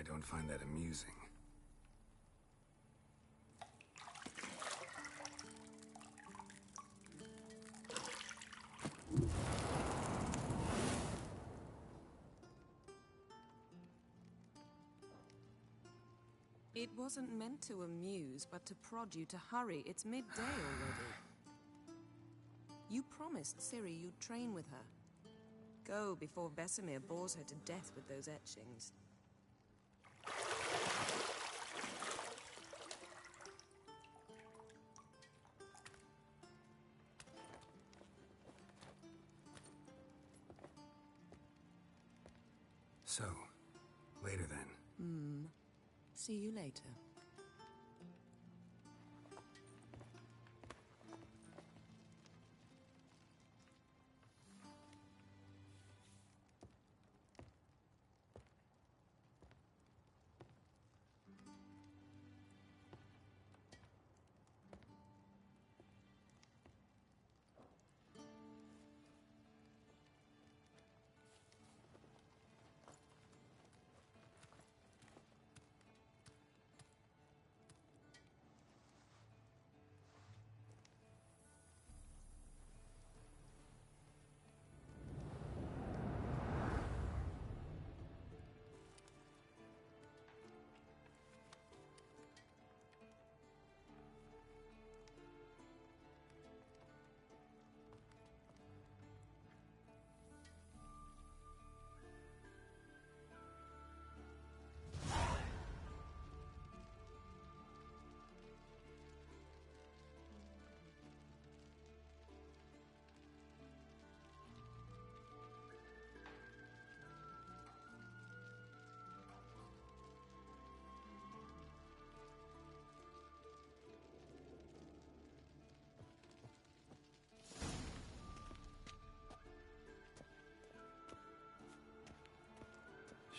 don't find that amusing. It wasn't meant to amuse, but to prod you to hurry. It's midday already. You promised Ciri you'd train with her. Go before Vesemir bores her to death with those etchings. So, later then. See you later.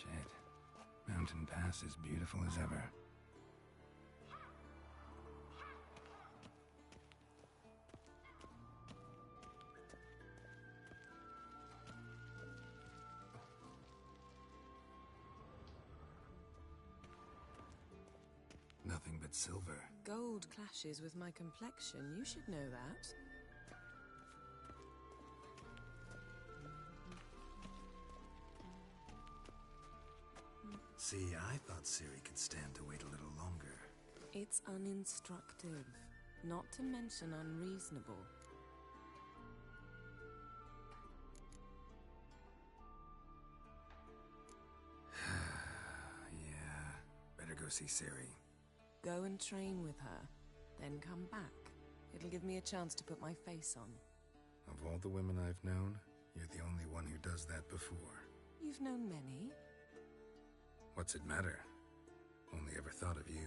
Shit. Mountain Pass is beautiful as ever. Nothing but silver. Gold clashes with my complexion. You should know that. See, I thought Ciri could stand to wait a little longer. It's uninstructive, not to mention unreasonable. Yeah, better go see Ciri. Go and train with her, then come back. It'll give me a chance to put my face on. Of all the women I've known, you're the only one who does that before. You've known many. What's it matter? Only ever thought of you.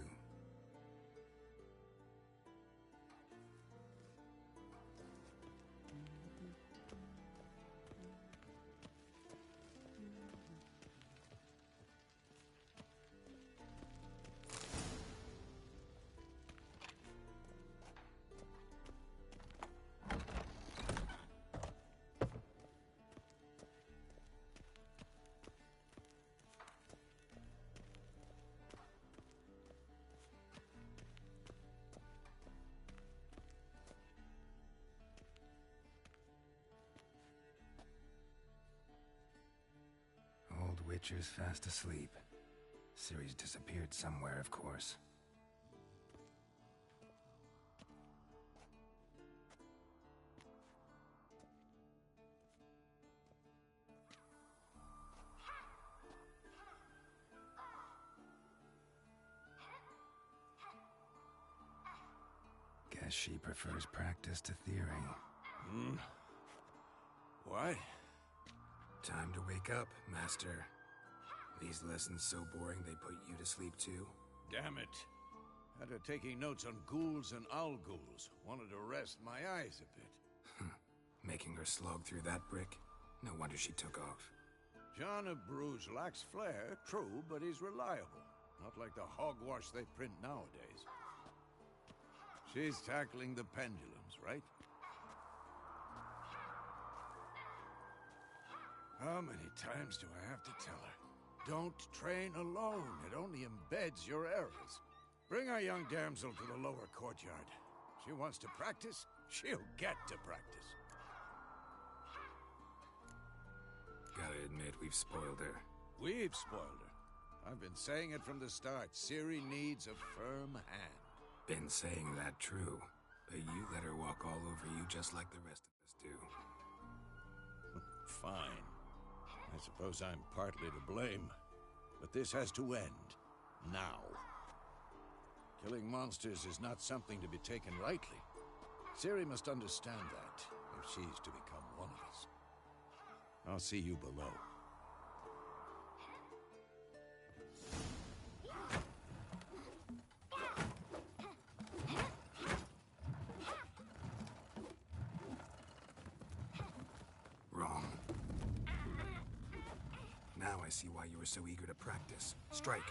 Old Witcher's fast asleep. Ciri's disappeared somewhere, of course. Guess she prefers practice to theory. What? Time to wake up, Master. These lessons so boring they put you to sleep too? Damn it. After taking notes on ghouls and owl ghouls, wanted to rest my eyes a bit. Making her slog through that brick? No wonder she took off. John of Bruges lacks flair, true, but he's reliable. Not like the hogwash they print nowadays. She's tackling the pendulums, right? How many times do I have to tell her? Don't train alone. It only embeds your errors. Bring our young damsel to the lower courtyard. She wants to practice, she'll get to practice. Gotta admit, we've spoiled her. We've spoiled her. I've been saying it from the start. Ciri needs a firm hand. Been saying that true, but you let her walk all over you just like the rest of us do. Fine. I suppose I'm partly to blame. But this has to end. Now. Killing monsters is not something to be taken lightly. Ciri must understand that, if she's to become one of us. I'll see you below. Wrong. Now I see why you were so eager to practice. Strike.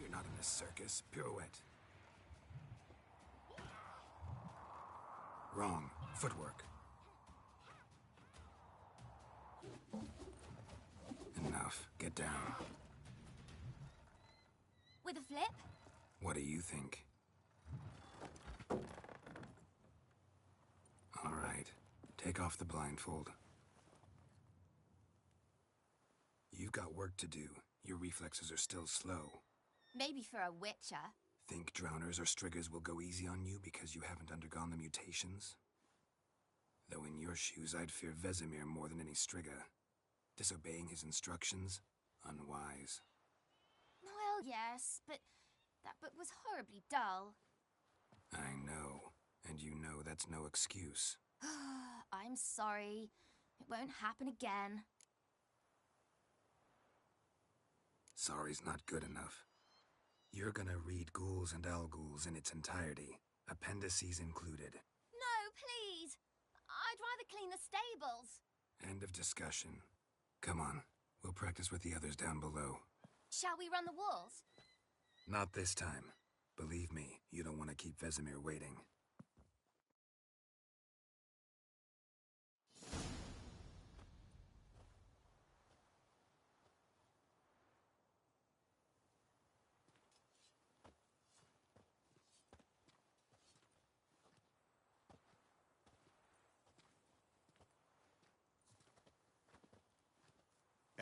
You're not in a circus. Pirouette. Wrong. Footwork. Enough. Get down. With a flip? What do you think? All right. Take off the blindfold. You've got work to do. Your reflexes are still slow. Maybe for a witcher. Think drowners or striggers will go easy on you because you haven't undergone the mutations? Though in your shoes, I'd fear Vesemir more than any strigger. Disobeying his instructions? Unwise. Well, yes, but that book was horribly dull. I know. And you know that's no excuse. I'm sorry. It won't happen again. Sorry's not good enough. You're gonna read Ghouls and Al-Ghouls in its entirety, appendices included. No, please! I'd rather clean the stables. End of discussion. Come on, we'll practice with the others down below. Shall we run the walls? Not this time. Believe me, you don't want to keep Vesemir waiting.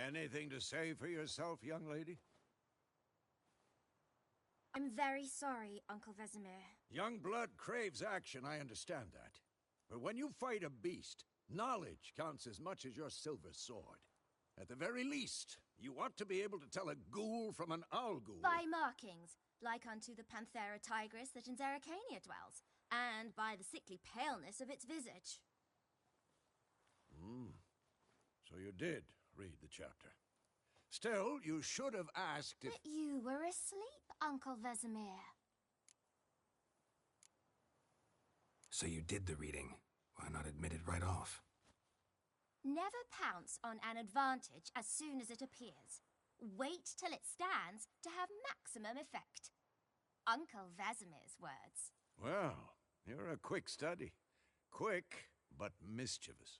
Anything to say for yourself, young lady? I'm very sorry, Uncle Vesemir. Young blood craves action, I understand that. But when you fight a beast, knowledge counts as much as your silver sword. At the very least, you ought to be able to tell a ghoul from an owl-ghoul. By markings, like unto the Panthera tigris that in Zerrikania dwells, and by the sickly paleness of its visage. So you did read the chapter. Still, you should have asked if... But you were asleep, Uncle Vesemir. So you did the reading. Why not admit it right off? Never pounce on an advantage as soon as it appears. Wait till it stands to have maximum effect. Uncle Vesemir's words. Well, you're a quick study. Quick, but mischievous.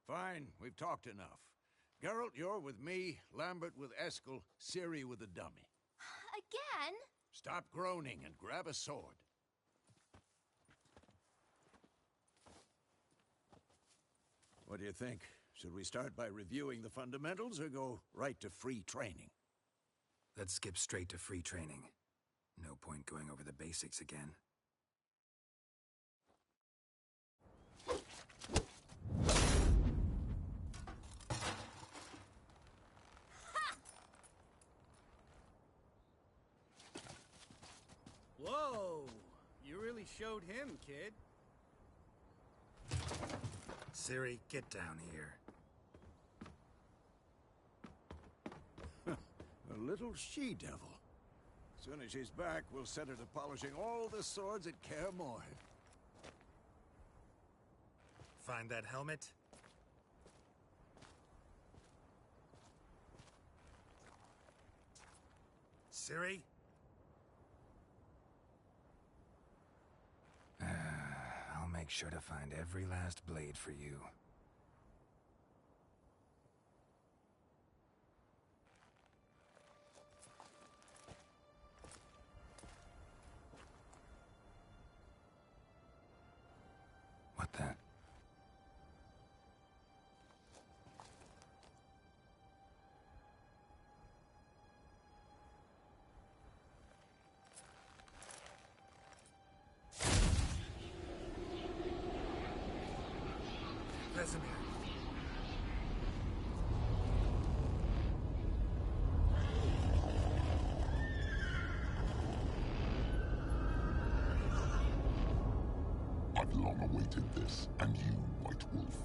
Fine, we've talked enough. Geralt, you're with me, Lambert with Eskel, Ciri with the dummy. Again? Stop groaning and grab a sword. What do you think? Should we start by reviewing the fundamentals or go right to free training? Let's skip straight to free training. No point going over the basics again. Whoa! You really showed him, kid. Ciri, get down here. A little she-devil. As soon as she's back, we'll set her to polishing all the swords at Kaer Morhen. Find that helmet? Ciri? I'll make sure to find every last blade for you. What the? Vesemir. I've long awaited this, and you, White Wolf.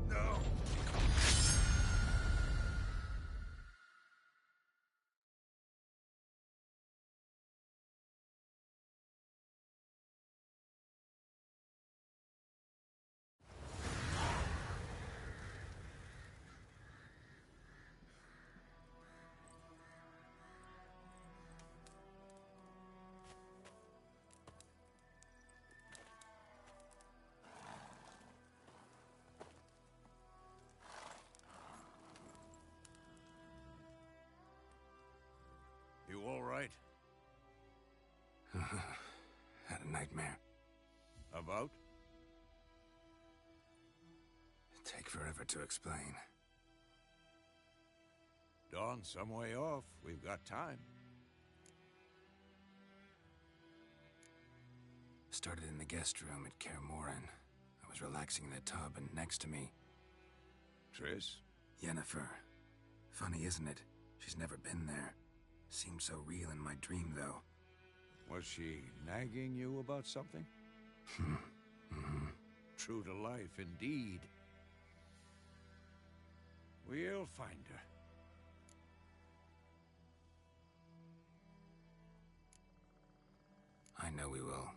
No! You all right? Had a nightmare. About? Take forever to explain. Dawn's some way off. We've got time. Started in the guest room at Kaer Morhen. I was relaxing in the tub, and next to me, Triss? Yennefer. Funny, isn't it? She's never been there. Seemed so real in my dream, though. Was she nagging you about something? Mm-hmm. True to life, indeed. We'll find her. I know we will.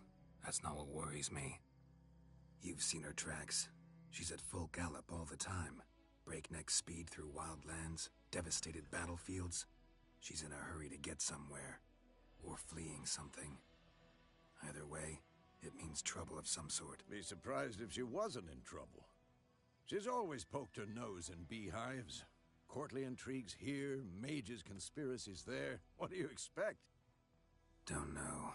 That's not what worries me. You've seen her tracks. She's at full gallop all the time. Breakneck speed through wildlands, devastated battlefields. She's in a hurry to get somewhere. Or fleeing something. Either way, it means trouble of some sort. Be surprised if she wasn't in trouble. She's always poked her nose in beehives. Courtly intrigues here, mages' conspiracies there. What do you expect? Don't know.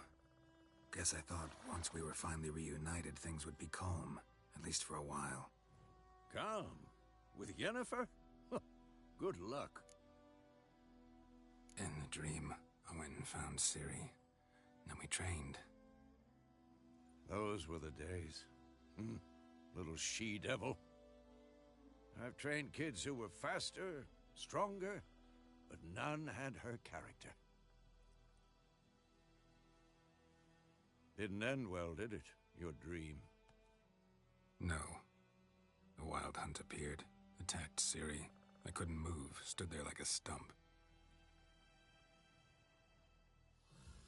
Guess I thought once we were finally reunited, things would be calm. At least for a while. Calm? With Yennefer? Good luck. In the dream, I went and found Ciri. Then we trained. Those were the days. Little she-devil. I've trained kids who were faster, stronger, but none had her character. Didn't end well, did it? Your dream? No. The Wild Hunt appeared, attacked Ciri. I couldn't move, stood there like a stump.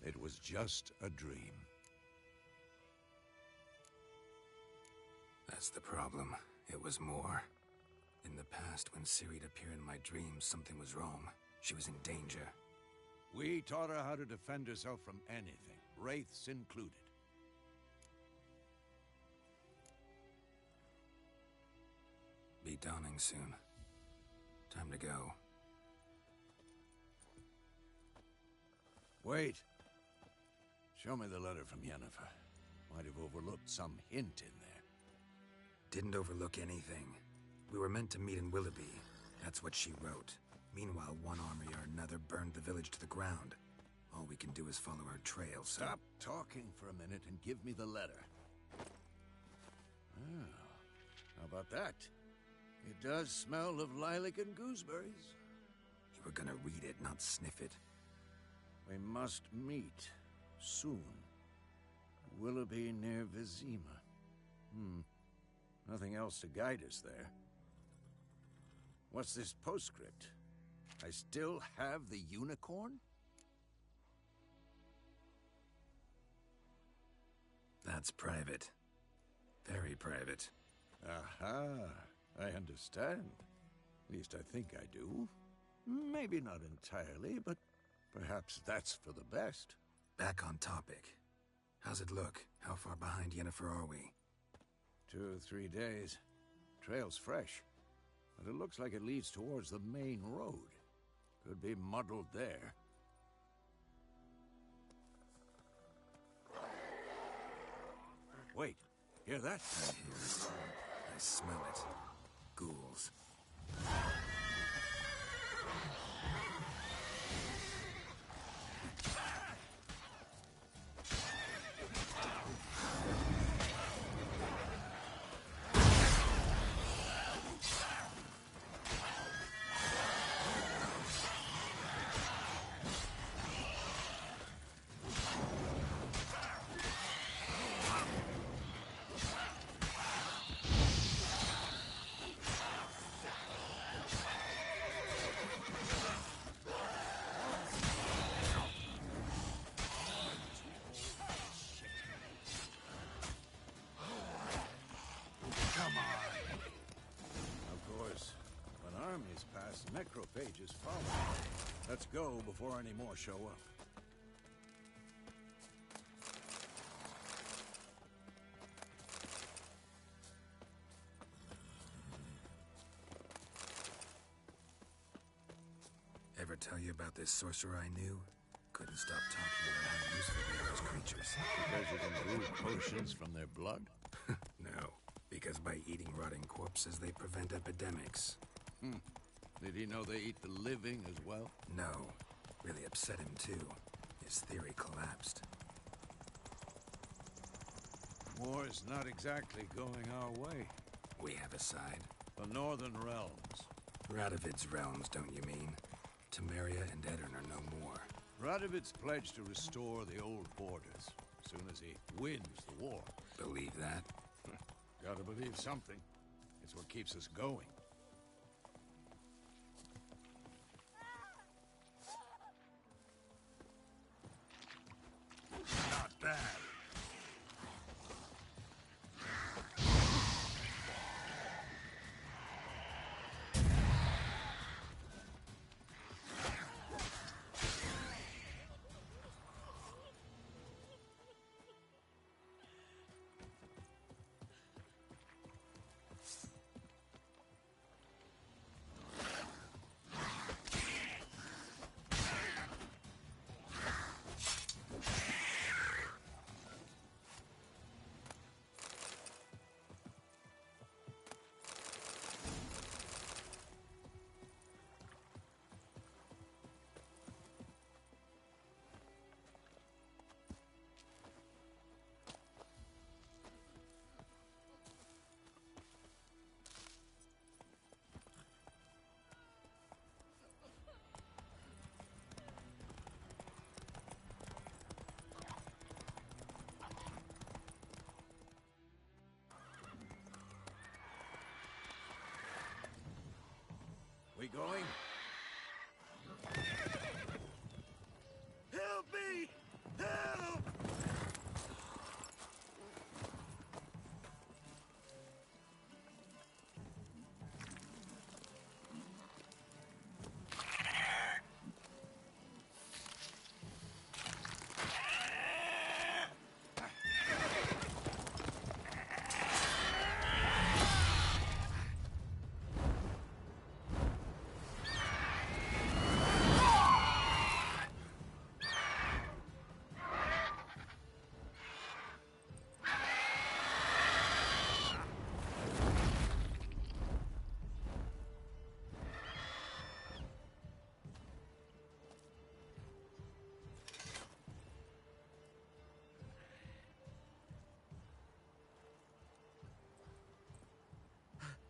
It was just a dream. That's the problem. It was more. In the past, when Ciri'd appear in my dreams, something was wrong. She was in danger. We taught her how to defend herself from anything, wraiths included. Be dawning soon. Time to go. Wait. Show me the letter from Yennefer. Might have overlooked some hint in there. Didn't overlook anything. We were meant to meet in Willoughby. That's what she wrote. Meanwhile, one army or another burned the village to the ground. All we can do is follow her trail, so... Stop talking for a minute and give me the letter. Oh, how about that? It does smell of lilac and gooseberries. You were gonna read it, not sniff it. We must meet soon. Willoughby near Vizima. Nothing else to guide us there. What's this postscript? I still have the unicorn? That's private. Very private. Aha, I understand. At least I think I do. Maybe not entirely, but perhaps that's for the best. Back on topic. How's it look? How far behind Yennefer are we? 2 or 3 days. Trail's fresh, but it looks like it leads towards the main road. Could be muddled there. Wait, hear that? I hear it. I smell it. Ghouls. Necrophages follow. Let's go before any more show up. Ever tell you about this sorcerer I knew? Couldn't stop talking about how useful they are as creatures. Because you can brew potions from their blood? No, because by eating rotting corpses, they prevent epidemics. Did he know they eat the living as well? No. Really upset him, too. His theory collapsed. War's not exactly going our way. We have a side. The Northern Realms. Radovid's realms, don't you mean? Temeria and Edirn are no more. Radovid's pledged to restore the old borders, as soon as he wins the war. Believe that? Gotta believe something. It's what keeps us going. Not bad. We going? Help me! Help!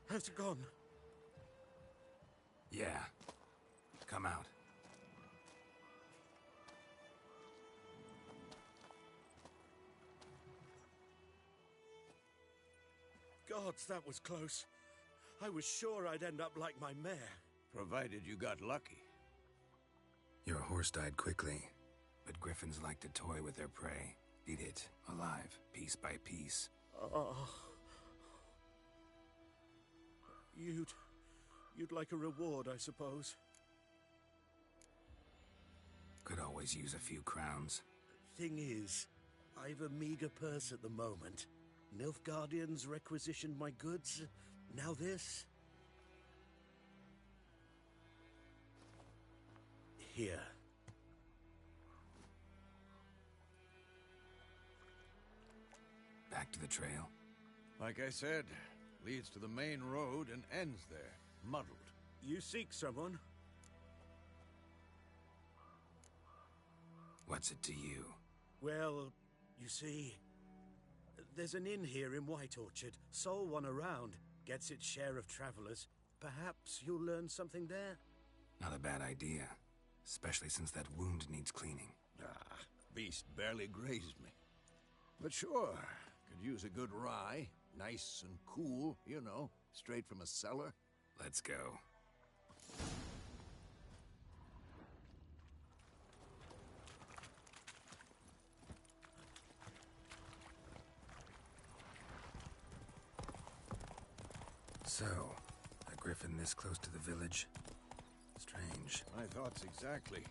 How's it gone? Yeah. Come out. Gods, that was close. I was sure I'd end up like my mare. Provided you got lucky. Your horse died quickly, but griffins like to toy with their prey. Eat it, alive, piece by piece. Oh. You'd like a reward, I suppose. Could always use a few crowns. Thing is, I've a meager purse at the moment. Nilfgaardians requisitioned my goods. Now this. Here. Back to the trail. Like I said, leads to the main road and ends there, muddled. You seek someone? What's it to you? Well, you see, there's an inn here in White Orchard. Sole one around. Gets its share of travelers. Perhaps you'll learn something there? Not a bad idea. Especially since that wound needs cleaning. Ah, beast barely grazed me. But sure, could use a good rye. Nice and cool, you know, straight from a cellar. Let's go. So, a griffin this close to the village? Strange. My thoughts exactly.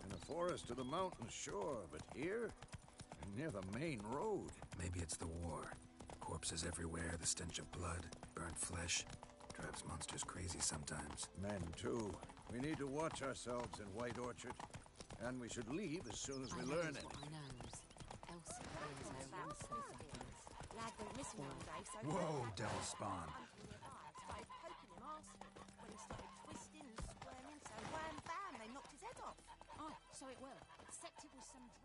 In the forest or the mountains, sure, but here? Near the main road. Maybe it's the war. Corpses everywhere, the stench of blood, burnt flesh. Drives monsters crazy sometimes. Men, too. We need to watch ourselves in White Orchard. And we should leave as soon as we learn it. Whoa, devil spawn. Oh, so it were. Except it was some drown.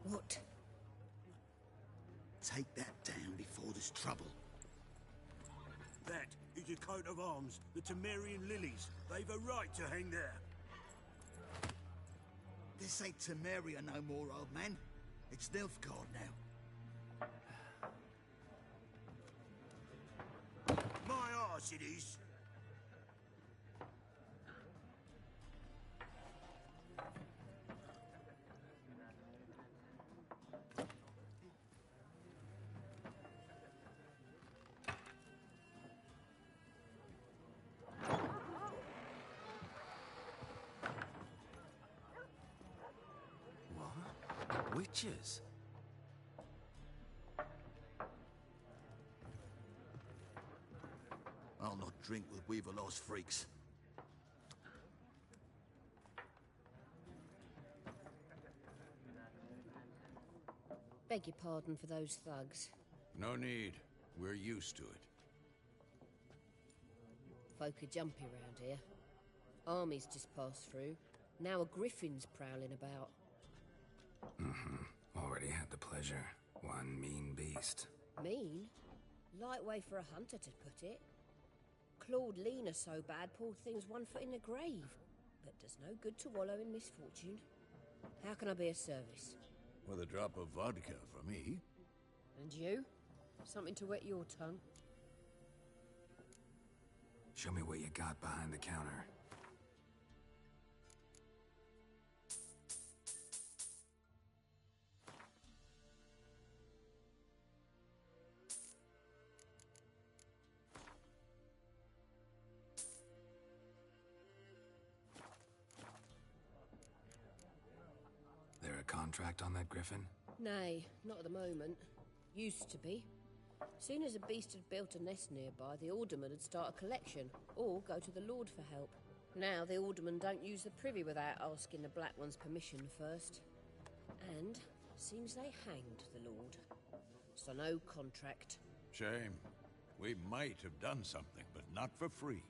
What? Take that down before there's trouble. That is a coat of arms, the Temerian lilies. They've a right to hang there. This ain't Temeria no more, old man. It's Nilfgaard now. My arse it is. Witches? I'll not drink with Weaverlaw's freaks. Beg your pardon for those thugs. No need. We're used to it. Folk are jumpy round here. Armies just passed through. Now a griffin's prowling about. Already had the pleasure. One mean beast. Mean? Light way for a hunter to put it. Clawed Lena so bad, poor thing's 1 foot in the grave. But does no good to wallow in misfortune. How can I be of service? With a drop of vodka for me. And you? Something to wet your tongue? Show me what you got behind the counter. There a contract on that griffin? Nay, not at the moment. Used to be. Soon as a beast had built a nest nearby, the alderman would start a collection, or go to the Lord for help. Now the alderman don't use the privy without asking the Black One's permission first. And seems they hanged the Lord. So no contract. Shame. We might have done something, but not for free.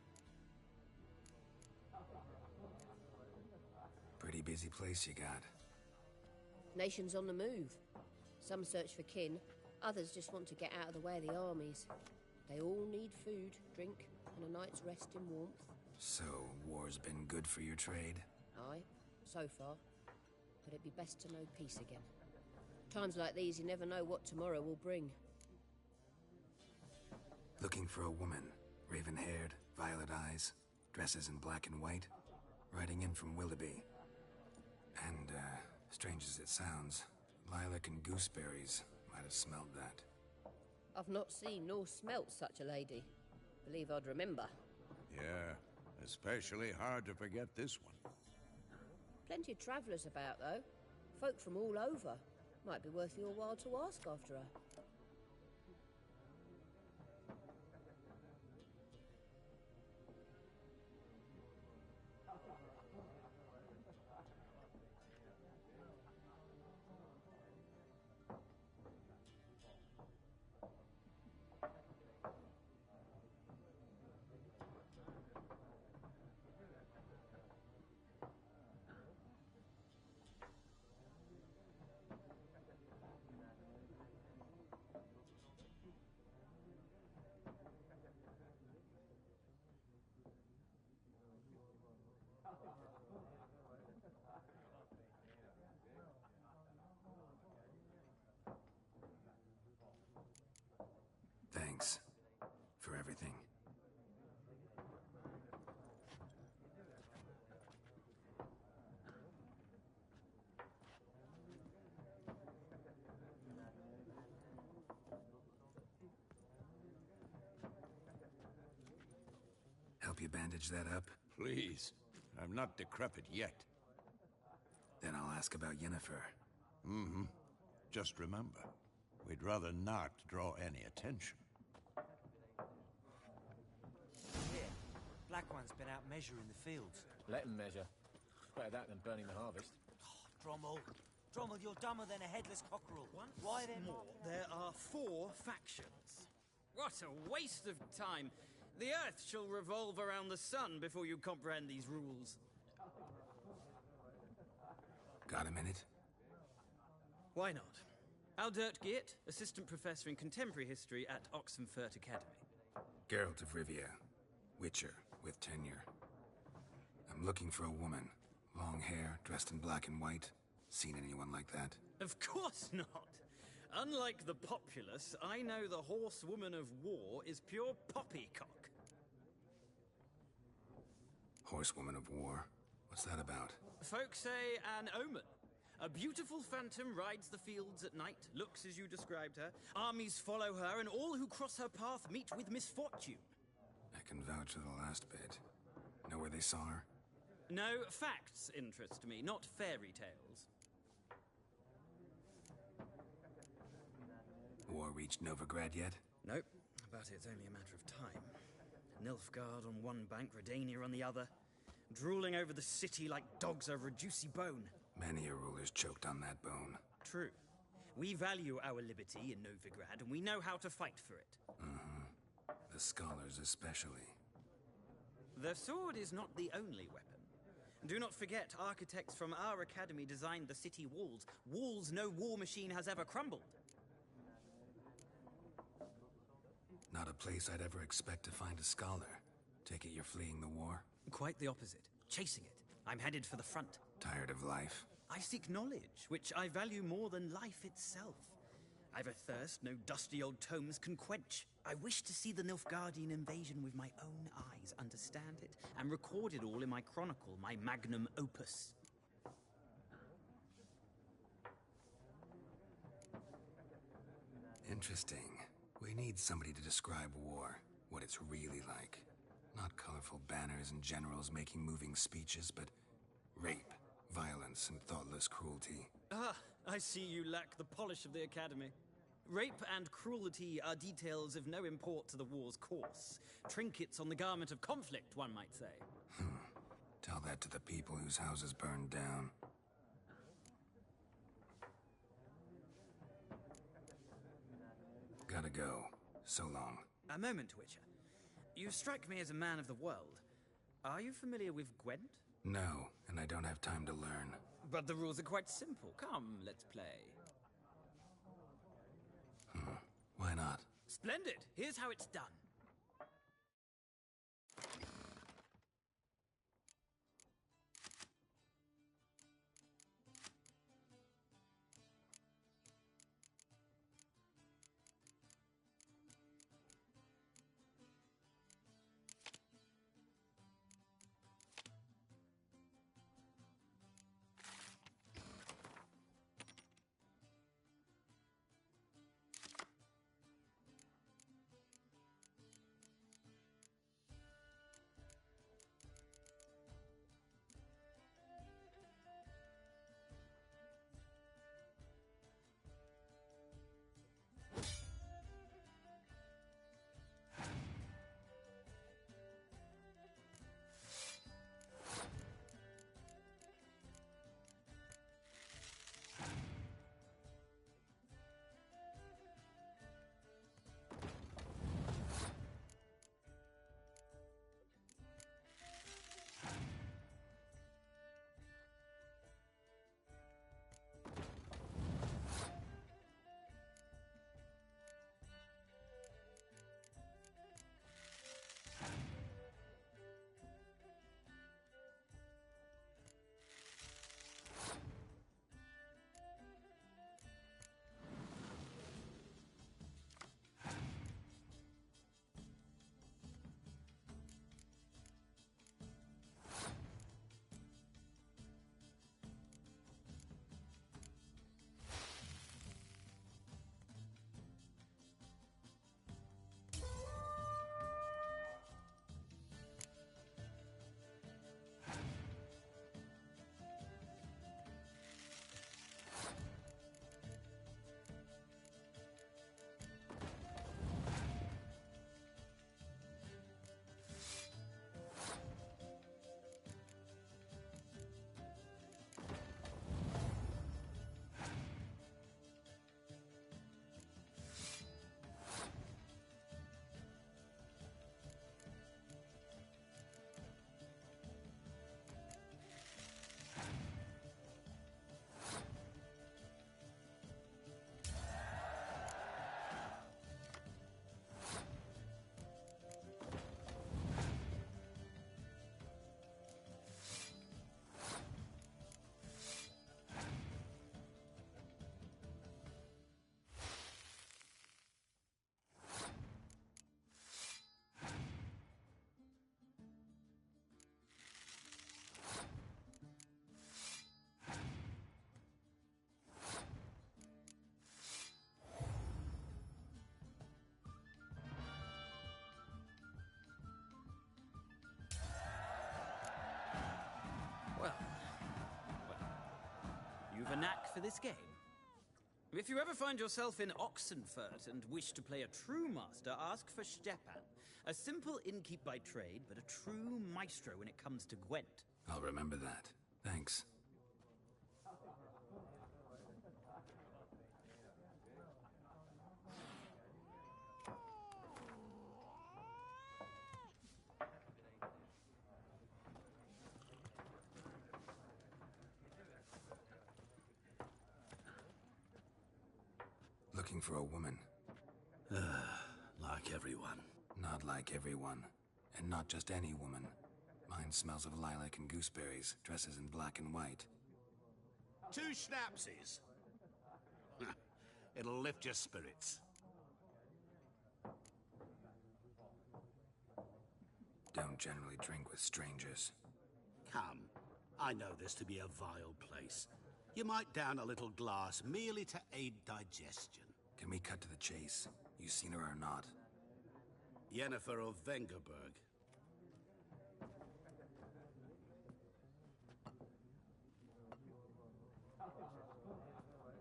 Pretty busy place you got. Nations on the move. Some search for kin, others just want to get out of the way of the armies. They all need food, drink, and a night's rest in warmth. So, war's been good for your trade? Aye, so far. But it'd be best to know peace again. Times like these, you never know what tomorrow will bring. Looking for a woman, raven-haired, violet eyes, dresses in black and white, riding in from Willoughby. And, strange as it sounds, lilac and gooseberries might have smelled that. I've not seen nor smelt such a lady. Believe I'd remember. Yeah, especially hard to forget this one. Plenty of travellers about, though. Folk from all over. Might be worth your while to ask after her. Thanks for everything. Help you bandage that up? Please. I'm not decrepit yet. Then I'll ask about Yennefer. Mm-hmm. Just remember, we'd rather not draw any attention. Here, Black One's been out measuring the fields. Let him measure. Better that than burning the harvest. Drommel. Drommel, you're dumber than a headless cockerel. Why then More, there are 4 factions. What a waste of time. The Earth shall revolve around the sun before you comprehend these rules. Got a minute? Why not? Aldert Geert, Assistant Professor in Contemporary History at Oxenfurt Academy. Geralt of Rivia, Witcher, with tenure. I'm looking for a woman. Long hair, dressed in black and white. Seen anyone like that? Of course not. Unlike the populace, I know the horsewoman of war is pure poppycock. Horsewoman of war? What's that about? Folk say an omen. A beautiful phantom rides the fields at night, looks as you described her. Armies follow her, and all who cross her path meet with misfortune. I can vouch for the last bit. Know where they saw her? No, facts interest me, not fairy tales. War reached Novigrad yet? Nope, but it's only a matter of time. Nilfgaard on one bank, Redania on the other. Drooling over the city like dogs over a juicy bone. Many a ruler's choked on that bone. True. We value our liberty in Novigrad, and we know how to fight for it. Mm-hmm. The scholars especially. The sword is not the only weapon. Do not forget, architects from our academy designed the city walls. Walls no war machine has ever crumbled. Not a place I'd ever expect to find a scholar. Take it you're fleeing the war? Quite the opposite. Chasing it. I'm headed for the front. Tired of life? I seek knowledge, which I value more than life itself. I've a thirst no dusty old tomes can quench. I wish to see the Nilfgaardian invasion with my own eyes, understand it, and record it all in my chronicle, my magnum opus. Interesting. We need somebody to describe war, what it's really like. Not colorful banners and generals making moving speeches, but rape, violence, and thoughtless cruelty. Ah, I see you lack the polish of the Academy. Rape and cruelty are details of no import to the war's course. Trinkets on the garment of conflict, one might say. Tell that to the people whose houses burned down. Gotta go. So long. A moment, Witcher. You strike me as a man of the world. Are you familiar with Gwent? No, and I don't have time to learn. But the rules are quite simple. Come, let's play. Why not? Splendid! Here's how it's done. of a knack for this game. If you ever find yourself in Oxenfurt and wish to play a true master, ask for Stepan. A simple innkeep by trade, but a true maestro when it comes to Gwent. I'll remember that. Thanks. Looking for a woman. Like everyone. Not like everyone. And not just any woman. Mine smells of lilac and gooseberries, dresses in black and white. 2 schnapsies. It'll lift your spirits. Don't generally drink with strangers. Come. I know this to be a vile place. You might down a little glass merely to aid digestion. Can we cut to the chase? You seen her or not? Yennefer of Vengerberg.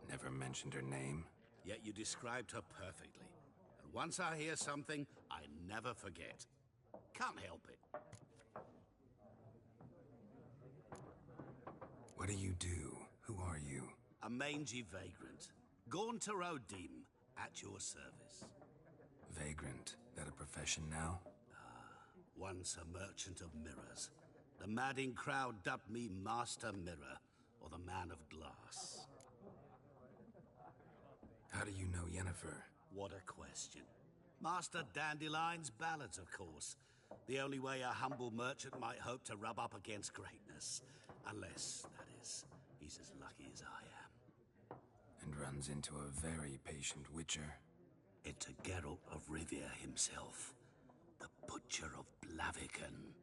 Never mentioned her name. Yet you described her perfectly. And once I hear something, I never forget. Can't help it. What do you do? Who are you? A mangy vagrant. Gaunter O'Deem, at your service. Vagrant. That a profession now? Once a merchant of mirrors. The madding crowd dubbed me Master Mirror, or the Man of Glass. How do you know Yennefer? What a question. Master Dandelion's ballads, of course. The only way a humble merchant might hope to rub up against greatness. Unless, that is, he's as lucky as I am. And runs into a very patient witcher. It's a Geralt of Rivia himself. The Butcher of Blaviken.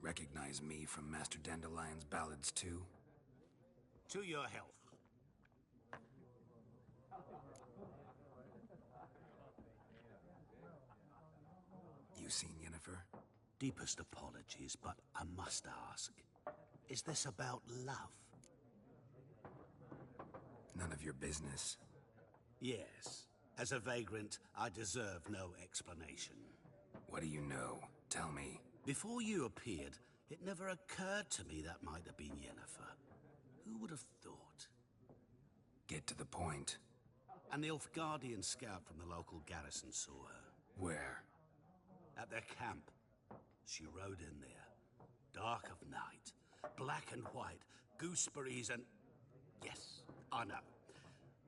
Recognize me from Master Dandelion's ballads too? To your health. You seen Yennefer? Deepest apologies, but I must ask. Is this about love? None of your business. Yes. As a vagrant, I deserve no explanation. What do you know? Tell me. Before you appeared, it never occurred to me that might have been Yennefer. Who would have thought? Get to the point. A Nilfgaardian scout from the local garrison saw her. Where? At their camp. She rode in there. Dark of night. Black and white. Gooseberries and... Yes, I know.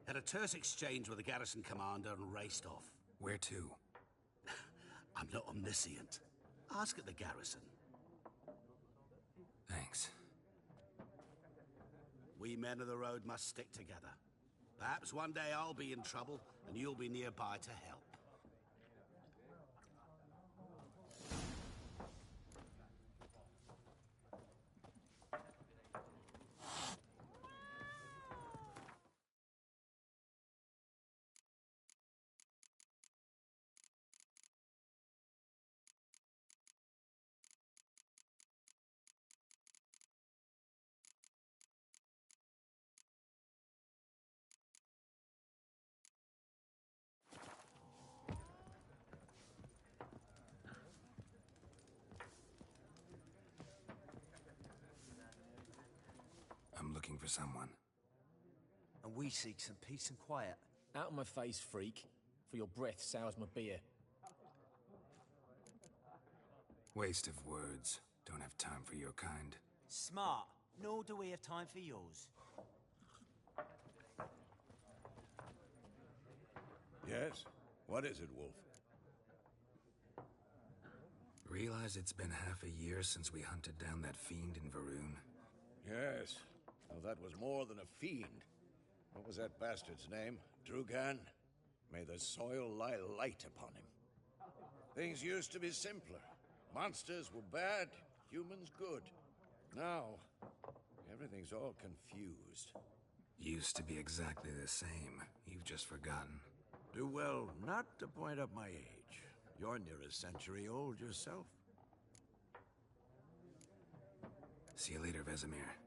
Had a terse exchange with the garrison commander and raced off. Where to? I'm not omniscient. Ask at the garrison. Thanks. We men of the road must stick together. Perhaps one day I'll be in trouble, and you'll be nearby to help. I'm looking for someone. And we seek some peace and quiet. Out of my face, freak. For your breath sours my beer. Waste of words. Don't have time for your kind. Smart. Nor do we have time for yours. Yes? What is it, Wolf? Realize it's been half a year since we hunted down that fiend in Varun? Yes. Well, that was more than a fiend. What was that bastard's name? Drugan? May the soil lie light upon him. Things used to be simpler. Monsters were bad, humans good. Now, everything's all confused. Used to be exactly the same. You've just forgotten. Do well not to point up my age. You're near a century old yourself. See you later, Vesemir.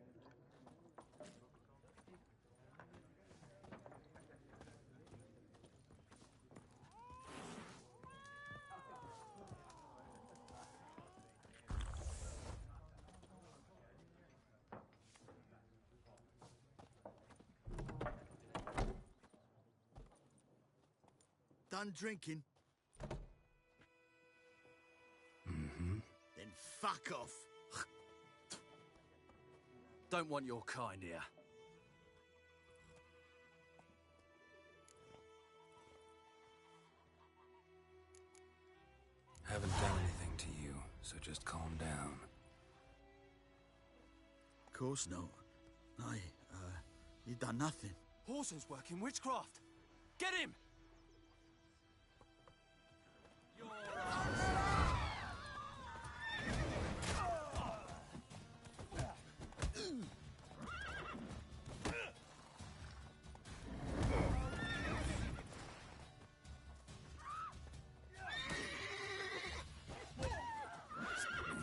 Done drinking? Mm-hmm. Then fuck off. Don't want your kind here. Haven't done anything to you, so just calm down. Of course not. You done nothing. Horson's working witchcraft. Get him!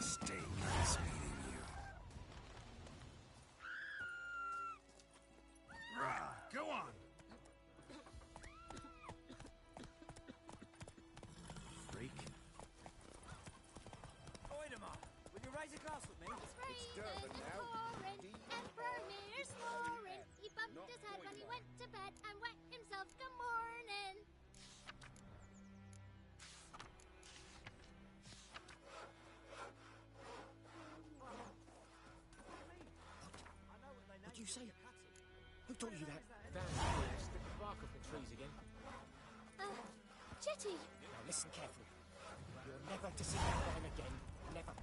Stay nice meeting you. Go on! Freak. Oidemar, will you raise a glass with me? It's Durban now. Emperor's snoring. He bumped his head when he went to bed and wet himself. Good morning. What'd you say? Who taught you that? Vandals stick the bark off the trees again. Jetty. Now listen carefully. You're never to see that line again. Never.